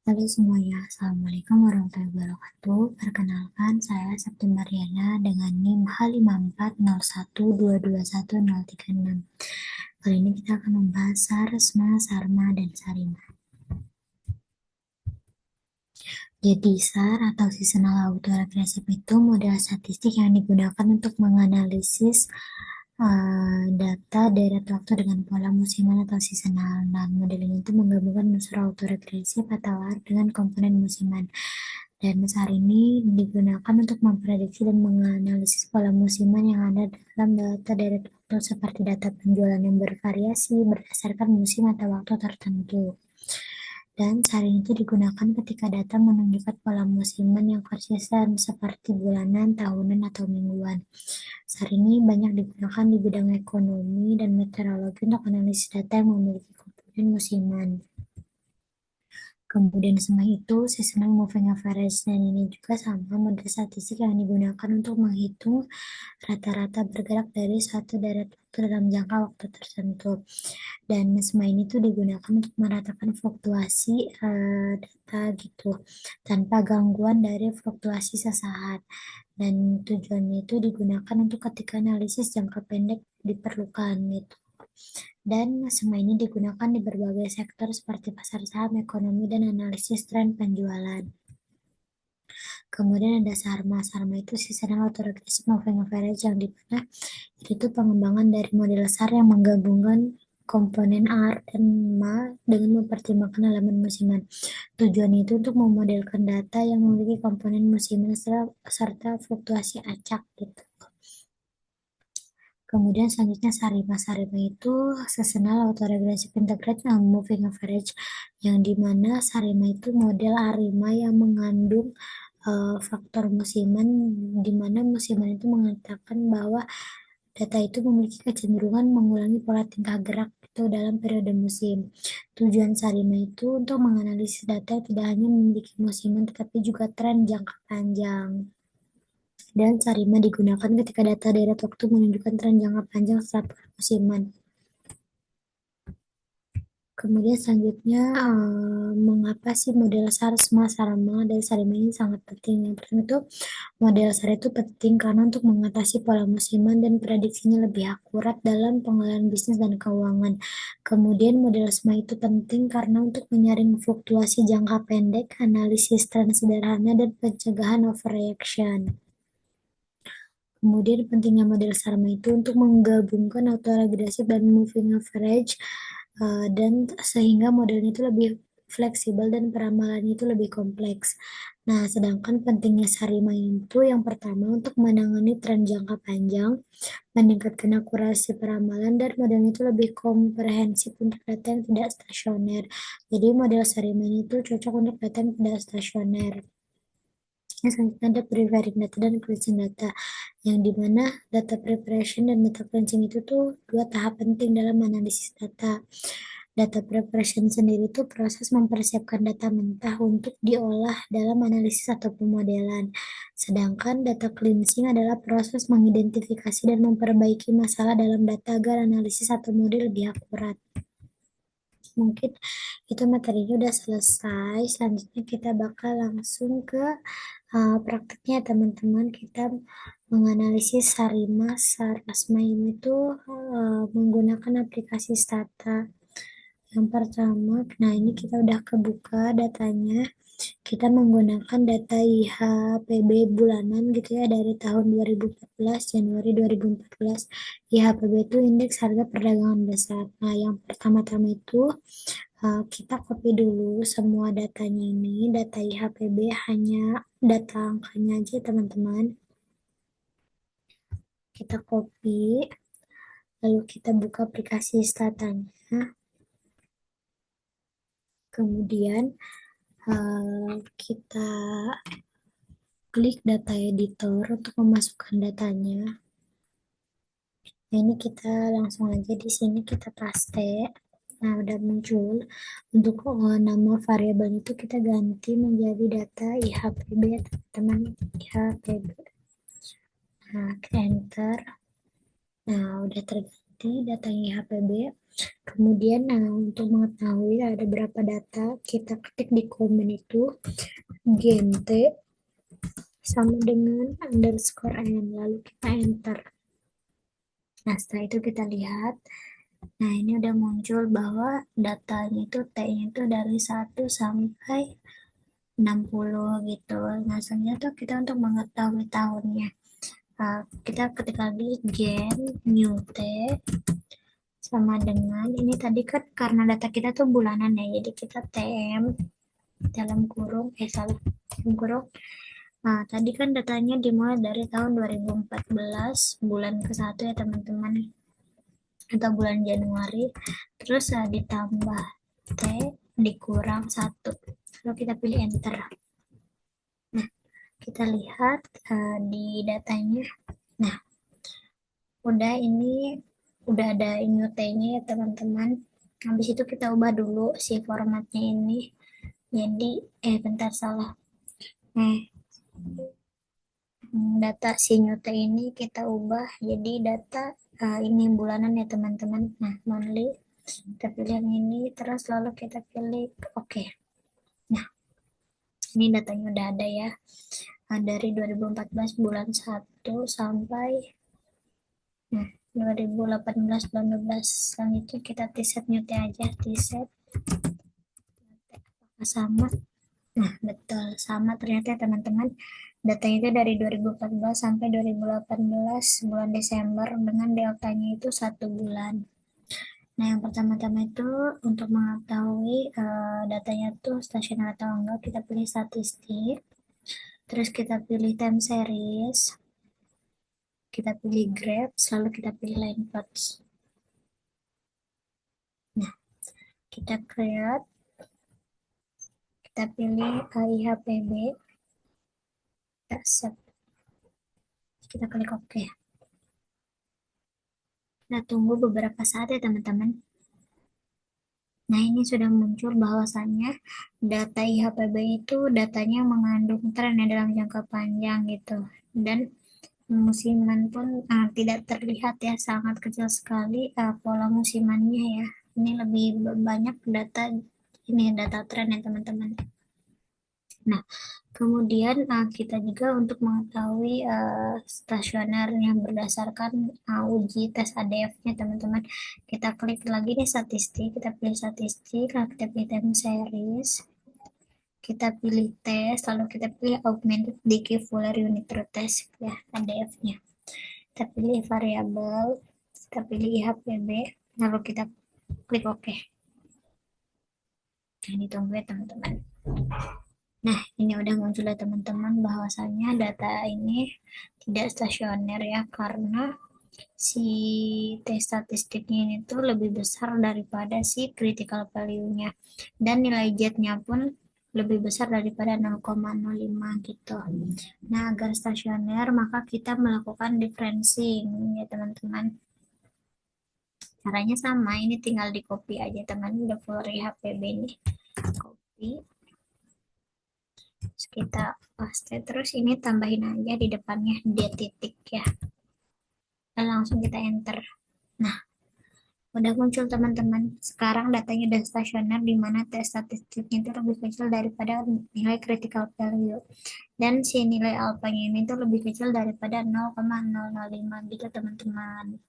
Halo semuanya, Assalamualaikum warahmatullahi wabarakatuh. Perkenalkan, saya Septi Mariana dengan NIM H5401221036. Kali ini kita akan membahas SAR, SMA, SARMA, dan SARIMA. Jadi, SAR atau Seasonal Autoregressive itu model statistik yang digunakan untuk menganalisis data deret waktu dengan pola musiman atau seasonal. Nah, model ini itu menggabungkan unsur autoregresif atau R dengan komponen musiman. Dan SAR ini digunakan untuk memprediksi dan menganalisis pola musiman yang ada dalam data deret waktu seperti data penjualan yang bervariasi berdasarkan musim atau waktu tertentu. Dan SAR itu digunakan ketika data menunjukkan pola musiman yang konsisten seperti bulanan, tahunan, atau mingguan. SAR ini banyak digunakan di bidang ekonomi dan meteorologi untuk analisis data yang memiliki komponen musiman. Kemudian selain itu, seasonal moving average, dan ini juga sama model statistik yang digunakan untuk menghitung rata-rata bergerak dari suatu deret waktu dalam jangka waktu tertentu. Dan semua ini tuh digunakan untuk meratakan fluktuasi data gitu, tanpa gangguan dari fluktuasi sesaat. Dan tujuannya itu digunakan untuk ketika analisis jangka pendek diperlukan gitu. Dan semua ini digunakan di berbagai sektor seperti pasar saham, ekonomi, dan analisis tren penjualan. Kemudian ada SARMA. SARMA itu Seasonal Autoregressive Moving Average, yang dimana itu pengembangan dari model SAR yang menggabungkan komponen R dan MA dengan mempertimbangkan elemen musiman. Tujuannya itu untuk memodelkan data yang memiliki komponen musiman serta fluktuasi acak gitu. Kemudian selanjutnya Sarima. Sarima itu Seasonal Autoregressive Integrated Moving Average, yang dimana Sarima itu model ARIMA yang mengandung faktor musiman, di mana musiman itu mengatakan bahwa data itu memiliki kecenderungan mengulangi pola tingkah gerak itu dalam periode musim. Tujuan Sarima itu untuk menganalisis data yang tidak hanya memiliki musiman tetapi juga tren jangka panjang. Dan Sarima digunakan ketika data deret waktu menunjukkan tren jangka panjang setelah musiman. Kemudian selanjutnya, mengapa sih model SAR, SMA, SARMA, dan SARIMA ini sangat penting? Yang pertama itu, model SAR itu penting karena untuk mengatasi pola musiman dan prediksinya lebih akurat dalam pengelolaan bisnis dan keuangan. Kemudian model SMA itu penting karena untuk menyaring fluktuasi jangka pendek, analisis tren sederhana, dan pencegahan overreaction. Kemudian pentingnya model SARMA itu untuk menggabungkan autoregressive dan moving average, dan sehingga modelnya itu lebih fleksibel dan peramalannya itu lebih kompleks. Nah, sedangkan pentingnya SARMA itu yang pertama untuk menangani tren jangka panjang, meningkatkan akurasi peramalan, dan modelnya itu lebih komprehensif untuk data yang tidak stasioner. Jadi model SARMA ini itu cocok untuk data yang tidak stasioner. Selanjutnya ada preparing data dan cleansing data, yang dimana data preparation dan data cleansing itu tuh dua tahap penting dalam analisis data. Data preparation sendiri itu proses mempersiapkan data mentah untuk diolah dalam analisis atau pemodelan. Sedangkan data cleansing adalah proses mengidentifikasi dan memperbaiki masalah dalam data agar analisis atau model lebih akurat. Mungkin itu materinya udah selesai. Selanjutnya kita bakal langsung ke praktiknya teman-teman. Kita menganalisis Sarima, SAR, ASMA ini tuh menggunakan aplikasi Stata. Yang pertama, nah ini kita udah kebuka datanya. Kita menggunakan data IHPB bulanan gitu ya, dari tahun 2014, Januari 2014. IHPB itu indeks harga perdagangan besar. Nah, yang pertama-tama itu kita copy dulu semua datanya ini. Data IHPB hanya data angkanya aja teman-teman. Kita copy, lalu kita buka aplikasi statanya. Kemudian kita klik data editor untuk memasukkan datanya. Nah, ini kita langsung aja di sini kita paste. Nah, udah muncul. Untuk nama variabel itu kita ganti menjadi data IHPB ya teman-teman. IHPB. Nah, enter. Nah, udah terganti. di data IHPB. Kemudian untuk mengetahui ada berapa data, kita ketik di komen itu GMT sama dengan underscore n, lalu kita enter. Nah, setelah itu kita lihat, nah ini udah muncul bahwa datanya itu T-nya itu dari 1 sampai 60 gitu. Nah, selanjutnya tuh kita untuk mengetahui tahunnya. Kita ketik lagi gen new T sama dengan ini tadi kan karena data kita tuh bulanan ya, jadi kita TM dalam kurung salah dalam kurung. Nah, tadi kan datanya dimulai dari tahun 2014 bulan ke-1 ya teman-teman, atau bulan Januari, terus ditambah T dikurang 1, lalu kita pilih enter. Nah, kita lihat di datanya. Nah, udah ada new T-nya ya teman-teman. Habis itu kita ubah dulu si formatnya ini. Jadi, bentar salah. Nah, data si new T ini kita ubah jadi data ini bulanan ya teman-teman. Nah, monthly. Kita pilih yang ini, terus lalu kita pilih oke. Nah, ini datanya udah ada ya. Dari 2014 bulan 1 sampai 2018 bulan 12. Selanjutnya kita t-set new T aja, t-set sama. Nah, betul sama ternyata ya teman-teman. Datanya itu dari 2014 sampai 2018 bulan Desember dengan deltanya itu 1 bulan. Nah, yang pertama-tama itu untuk mengetahui datanya tuh stasioner atau enggak, kita pilih statistik, terus kita pilih time series, kita pilih graph, lalu kita pilih line plots. Nah, kita create, kita pilih IHPB, kita set, kita klik OK. Kita tunggu beberapa saat ya teman-teman. Nah, ini sudah muncul bahwasannya data IHPB itu datanya mengandung tren ya dalam jangka panjang gitu. Dan musiman pun tidak terlihat ya, sangat kecil sekali pola musimannya ya. Ini lebih banyak data ini data tren ya teman-teman. Nah, kemudian kita juga untuk mengetahui stasioner yang berdasarkan uji tes ADF-nya teman-teman. Kita klik lagi nih statistik, kita pilih statistik, lalu kita pilih time series, kita pilih tes, lalu kita pilih augmented decay fuller unit root test ya ADF-nya. Kita pilih variabel, kita pilih IHPB, lalu kita klik OK. Nah, ditunggu ya teman-teman. Nah, ini udah muncul ya teman-teman bahwasanya data ini tidak stasioner ya, karena si T statistiknya ini tuh lebih besar daripada si critical value-nya. Dan nilai Z-nya pun lebih besar daripada 0,05 gitu. Nah, agar stasioner maka kita melakukan differencing ya teman-teman. Caranya sama, ini tinggal di copy aja teman, udah full HPB ini. Copy. Terus kita paste, terus ini tambahin aja di depannya dia titik ya. Dan langsung kita enter. Nah, udah muncul teman-teman. Sekarang datanya udah stasioner di mana tes statistiknya itu lebih kecil daripada nilai critical value. Dan si nilai alpanya ini tuh lebih kecil daripada 0,005 gitu teman-teman.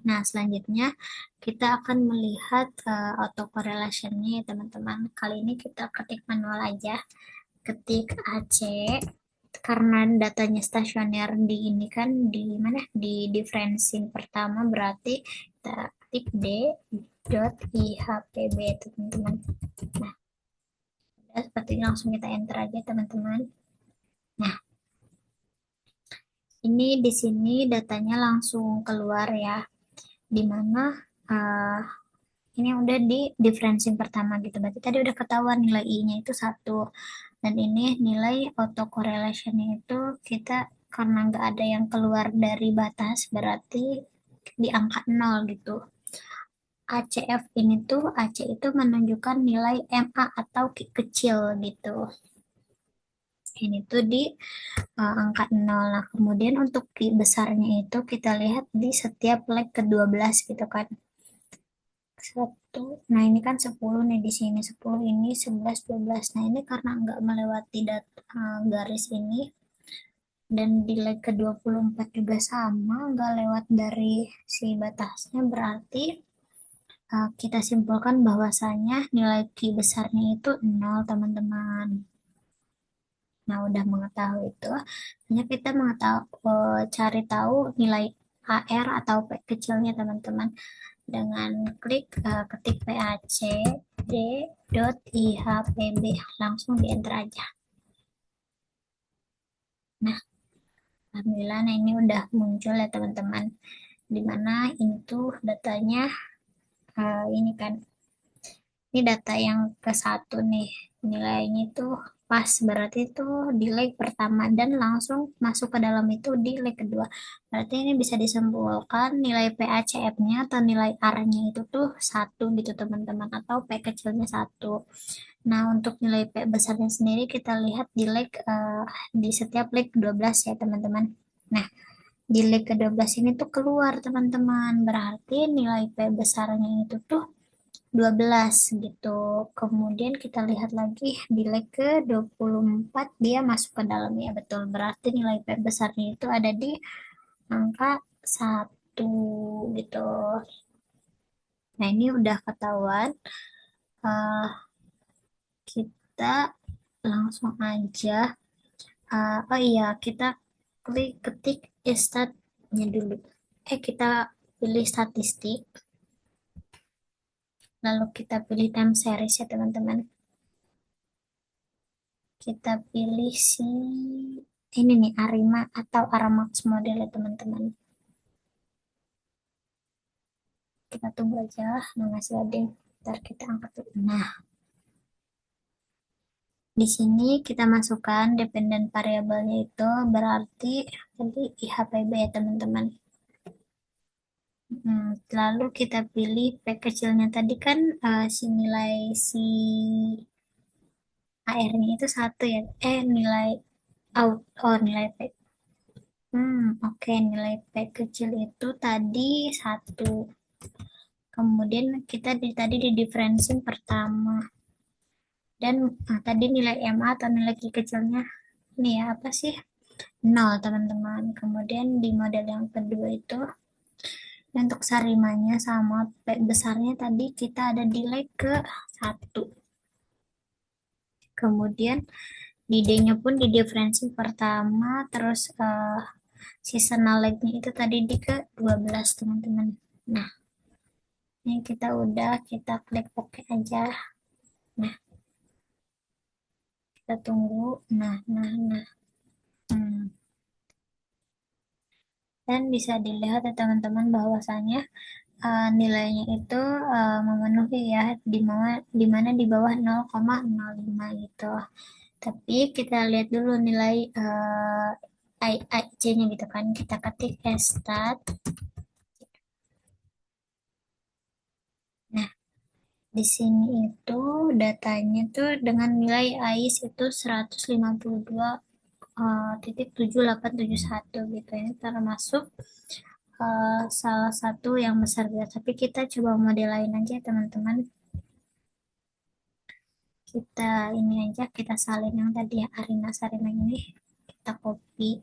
Nah, selanjutnya kita akan melihat autocorrelation-nya ya teman-teman. Kali ini kita ketik manual aja. Ketik AC, karena datanya stasioner di ini kan di mana di differencing pertama, berarti kita ketik d dot ihpb teman-teman. Nah, udah seperti ini, langsung kita enter aja teman-teman. Nah, ini di sini datanya langsung keluar ya, dimana ini udah di differencing pertama gitu, berarti tadi udah ketahuan nilai I-nya itu 1. Dan ini nilai autocorrelation itu kita karena nggak ada yang keluar dari batas, berarti di angka 0 gitu. ACF ini tuh, AC itu menunjukkan nilai MA atau kecil gitu. Ini tuh di angka 0. Nah, kemudian untuk Q besarnya itu kita lihat di setiap leg ke-12 gitu kan. Satu, nah ini kan 10 nih di sini. 10 ini 11, 12. Nah, ini karena nggak melewati garis ini, dan di leg ke-24 juga sama, nggak lewat dari si batasnya, berarti kita simpulkan bahwasanya nilai Q besarnya itu 0, teman-teman. Nah, udah mengetahui itu, hanya kita cari tahu nilai AR atau P kecilnya, teman-teman, dengan ketik PACD dot IHPB, langsung di enter aja. Nah, alhamdulillah, nah ini udah muncul ya, teman-teman, dimana ini tuh datanya, ini kan, ini data yang ke satu nih, nilainya itu pas, berarti itu di leg pertama dan langsung masuk ke dalam itu di leg kedua. Berarti ini bisa disimpulkan nilai PACF-nya atau nilai R-nya itu tuh satu gitu, teman-teman, atau P kecilnya satu. Nah, untuk nilai P besarnya sendiri kita lihat di setiap leg 12 ya, teman-teman. Nah, di leg ke-12 ini tuh keluar, teman-teman. Berarti nilai P besarnya itu tuh 12 gitu. Kemudian kita lihat lagi di leg ke-24 dia masuk ke dalam ya, betul. Berarti nilai P besarnya itu ada di angka satu gitu. Nah, ini udah ketahuan. Eh, kita langsung aja. Oh iya, kita ketik statnya dulu. Kita pilih statistik. Lalu kita pilih time series ya, teman-teman. Kita pilih ini nih, Arima atau Aramax model ya, teman-teman. Kita tunggu aja, nah masih ada. Ntar kita angkat dulu. Nah, di sini kita masukkan dependent variabelnya itu berarti tadi IHPB ya, teman-teman. Lalu kita pilih P kecilnya tadi kan, nilai si AR-nya itu satu ya. Nilai out, nilai P. Oke, nilai P kecil itu tadi satu. Kemudian kita tadi di differencing pertama. Dan tadi nilai MA atau nilai Q kecilnya ini ya, apa sih? 0, teman-teman. Kemudian di model yang kedua itu untuk sarimanya sama P besarnya tadi kita ada di leg ke satu. Kemudian di D-nya pun di differencing pertama, terus seasonal leg-nya itu tadi di ke 12, teman-teman. Nah, ini kita klik OK aja. Nah, kita tunggu. Nah. Hmm. Dan bisa dilihat ya, teman-teman, bahwasanya nilainya itu memenuhi ya, di mana di bawah 0,05 gitu. Tapi kita lihat dulu nilai IC-nya gitu kan. Kita ketik stat. Nah, di sini itu datanya tuh dengan nilai AIS itu 152,7871 gitu. Ini termasuk salah satu yang besar ya. Tapi kita coba model lain aja, teman-teman. Kita ini aja, kita salin yang tadi ya, Arina Sarina ini. Kita copy.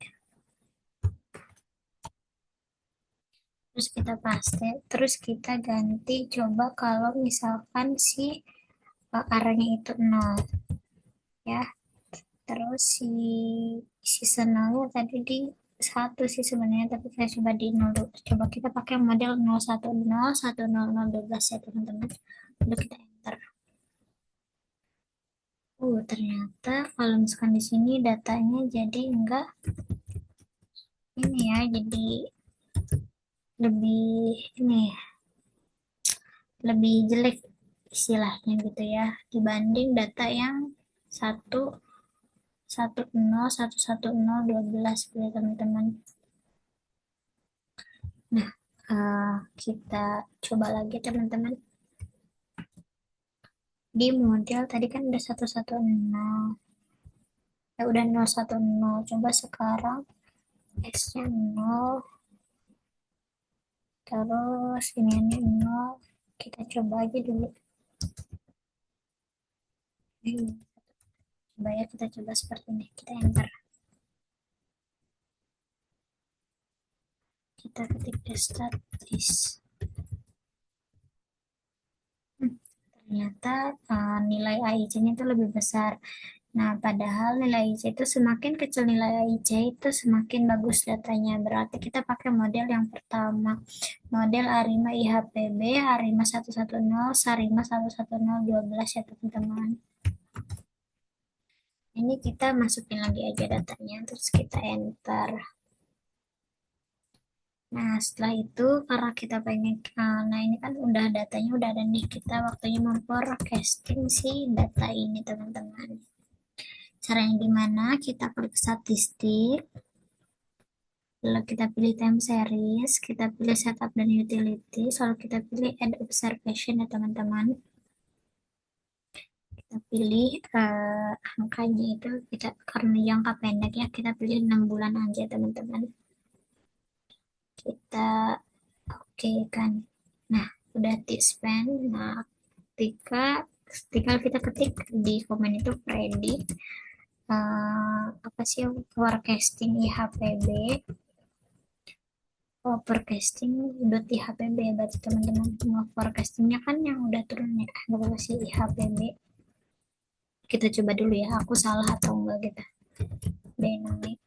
Terus kita paste. Terus kita ganti, coba kalau misalkan si arahnya itu 0. Ya. Terus seasonalnya tadi di satu sih sebenarnya, tapi saya coba di 0 dulu. Coba kita pakai model 010 100012 ya, teman-teman. Lalu kita enter. Ternyata kalau misalkan di sini datanya jadi enggak ini ya, jadi lebih ini, lebih jelek istilahnya gitu ya, dibanding data yang satu 1011012 gitu, teman-teman. Nah, kita coba lagi, teman-teman. Di model tadi kan udah 110. Ya udah 010. Coba sekarang S-nya 0, terus ini 0. Kita coba aja dulu. Coba ya, kita coba seperti ini. Kita enter. Kita ketik statis. Ternyata nilai AIC-nya itu lebih besar. Nah, padahal nilai AIC itu semakin kecil nilai AIC itu semakin bagus datanya. Berarti kita pakai model yang pertama. Model ARIMA IHPB, ARIMA 110, SARIMA 11012 ya teman-teman. Ini kita masukin lagi aja datanya, terus kita enter. Nah, setelah itu karena kita pengen, nah ini kan udah datanya udah ada nih, kita waktunya memforecasting si data ini teman-teman. Caranya gimana? Kita klik statistik, lalu kita pilih time series, kita pilih setup dan utility, lalu kita pilih add observation ya teman-teman. Kita pilih angkanya itu, kita karena jangka pendek ya, kita pilih 6 bulan aja teman-teman. Kita oke kan. Nah, udah T-span. Nah, ketika tinggal kita ketik di komen itu predict apa sih forecasting IHPB, forecasting.ihpb, berarti teman-teman semua forecastingnya kan yang udah turun ya, berapa sih IHPB. Kita coba dulu ya, aku salah atau enggak kita. Dynamic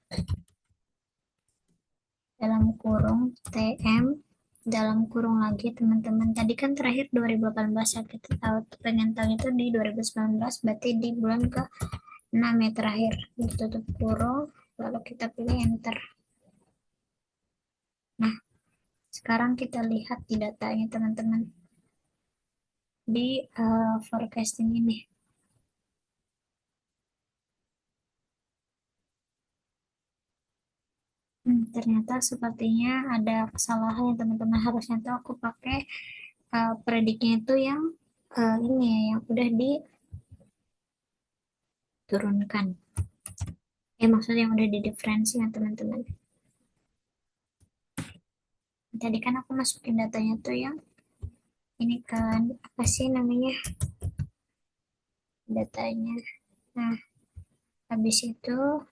dalam kurung TM dalam kurung lagi teman-teman. Tadi kan terakhir 2018 ya, kita tahu pengen tahu itu di 2019, berarti di bulan ke 6 ya terakhir. Ditutup kurung, lalu kita pilih enter. Nah, sekarang kita lihat di datanya teman-teman, di forecasting ini. Ternyata sepertinya ada kesalahan ya teman-teman. Harusnya tuh aku pakai prediknya itu yang ini ya, yang udah diturunkan. Maksudnya yang udah di diferensi ya teman-teman. Tadi kan aku masukin datanya tuh yang ini kan, apa sih namanya, datanya. Nah, habis itu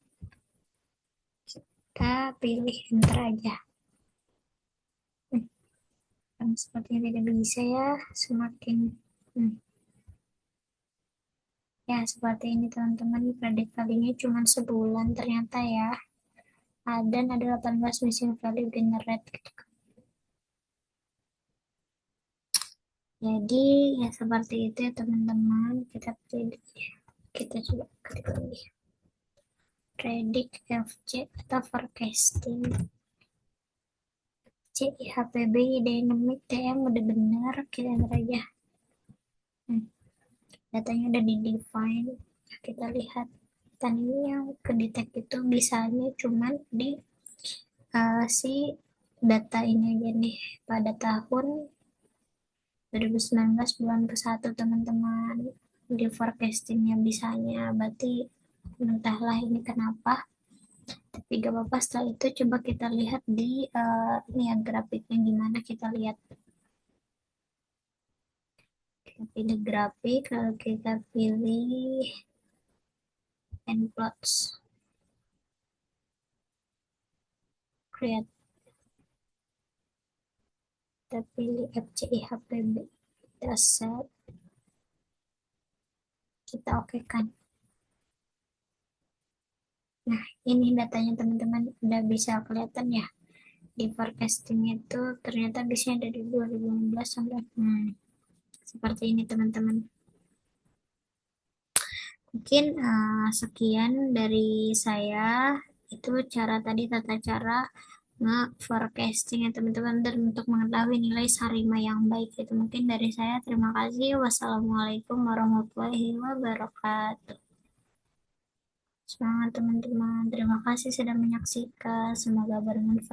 kita pilih enter aja. Sepertinya tidak bisa ya, semakin ya seperti ini teman-teman, predik kalinya cuma sebulan ternyata ya. Dan ada 18 missing value generate gitu. Jadi ya seperti itu ya teman-teman, kita pilih, kita coba klik lagi predict FJ atau forecasting CIHPB dynamic TM udah benar, kita enter aja. Datanya udah di define, kita lihat dan ini yang ke detect itu bisanya cuman di si data ini aja nih pada tahun 2019 bulan ke-1 teman-teman, di forecastingnya bisanya, berarti entahlah ini kenapa, tapi gak apa-apa. Setelah itu coba kita lihat di ini ya grafiknya gimana, kita lihat, kita pilih grafik, lalu kita pilih end plots, create, kita pilih FCIHPB, kita set, kita oke kan. Nah, ini datanya teman-teman udah bisa kelihatan ya, di forecasting itu ternyata bisa dari 2015 sampai seperti ini teman-teman. Mungkin sekian dari saya, itu cara tadi, tata cara nge-forecasting ya teman-teman, dan untuk mengetahui nilai Sarima yang baik. Itu mungkin dari saya, terima kasih. Wassalamualaikum warahmatullahi wabarakatuh. Semangat teman-teman, terima kasih sudah menyaksikan, semoga bermanfaat.